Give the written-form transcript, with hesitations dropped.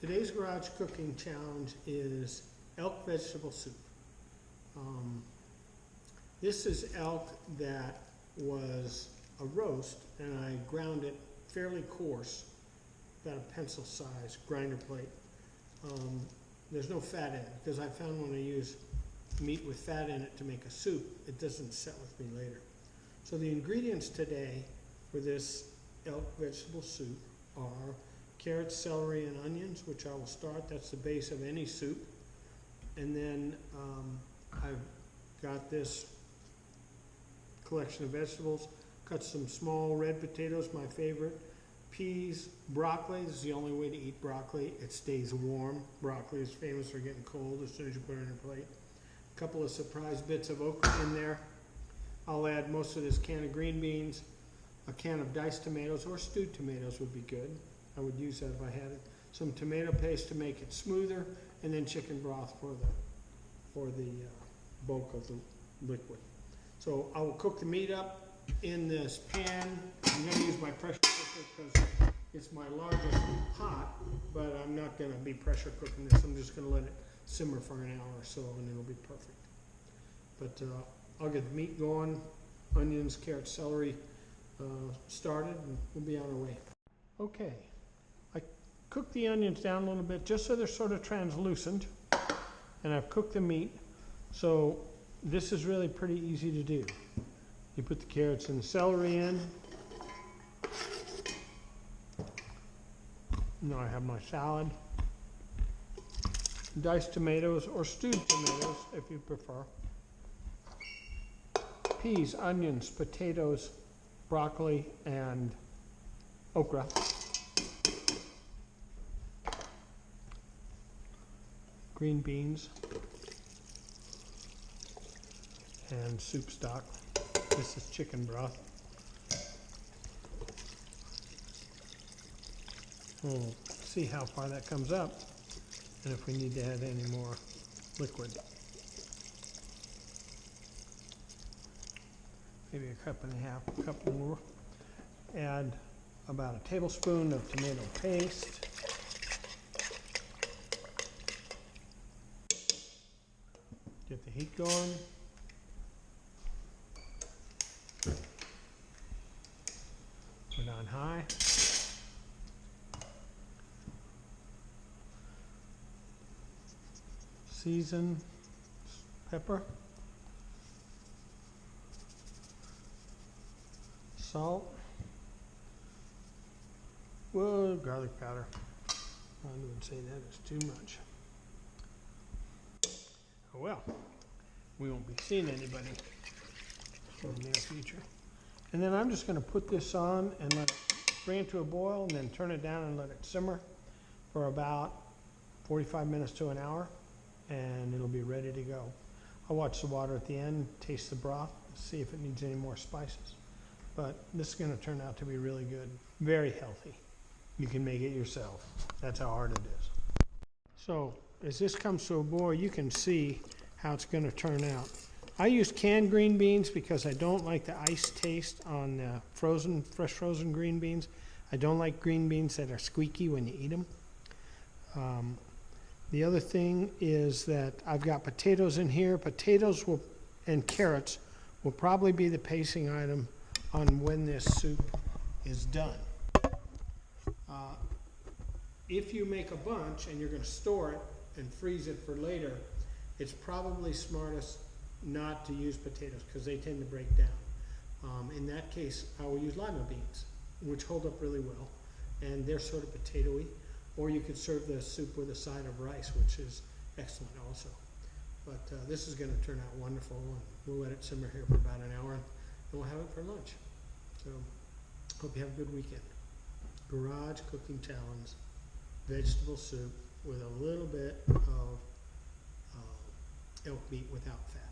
Today's garage cooking challenge is elk vegetable soup. This is elk that was a roast, and I ground it fairly coarse, about a pencil size grinder plate. There's no fat in it, because I found when I use meat with fat in it to make a soup, it doesn't set with me later. So the ingredients today for this elk vegetable soup are carrots, celery, and onions, which I will start. That's the base of any soup. And then I've got this collection of vegetables. Cut some small red potatoes, my favorite. Peas, broccoli. This is the only way to eat broccoli. It stays warm. Broccoli is famous for getting cold as soon as you put it on your plate. A couple of surprise bits of okra in there. I'll add most of this can of green beans. A can of diced tomatoes, or stewed tomatoes would be good. I would use that if I had it. Some tomato paste to make it smoother, and then chicken broth for the bulk of the liquid. So I will cook the meat up in this pan. I'm going to use my pressure cooker because it's my largest pot, but I'm not going to be pressure cooking this. I'm just going to let it simmer for an hour or so, and it'll be perfect. But I'll get the meat going, onions, carrots, celery started, and we'll be on our way. Okay, I cooked the onions down a little bit just so they're sort of translucent, and I've cooked the meat, so this is really pretty easy to do. You put the carrots and the celery in. Now I have my salad, diced tomatoes or stewed tomatoes if you prefer, peas, onions, potatoes, broccoli, and okra. Green beans and soup stock. This is chicken broth. We'll see how far that comes up and if we need to add any more liquid. Maybe a cup and a half, a cup more. Add about a tablespoon of tomato paste. Get the heat going. Put it on high. Season, pepper, salt, whoa, garlic powder. I would say that is too much. Oh well, we won't be seeing anybody in the near future. And then I'm just going to put this on and let it bring it to a boil, and then turn it down and let it simmer for about 45 minutes to an hour, and it'll be ready to go. I'll watch the water at the end, taste the broth, see if it needs any more spices. But this is going to turn out to be really good. Very healthy. You can make it yourself. That's how hard it is. So as this comes to a boil, you can see how it's going to turn out. I use canned green beans because I don't like the ice taste on fresh frozen green beans. I don't like green beans that are squeaky when you eat them. The other thing is that I've got potatoes in here. Potatoes and carrots will probably be the pacing item on when this soup is done. If you make a bunch and you're going to store it and freeze it for later, it's probably smartest not to use potatoes because they tend to break down. In that case, I will use lima beans, which hold up really well, and they're sort of potatoey. Or you could serve the soup with a side of rice, which is excellent also. But this is going to turn out wonderful, and we'll let it simmer here for about an hour, and we'll have it for lunch. So hope you have a good weekend. Garage cooking challenge, vegetable soup with a little bit of elk meat without fat.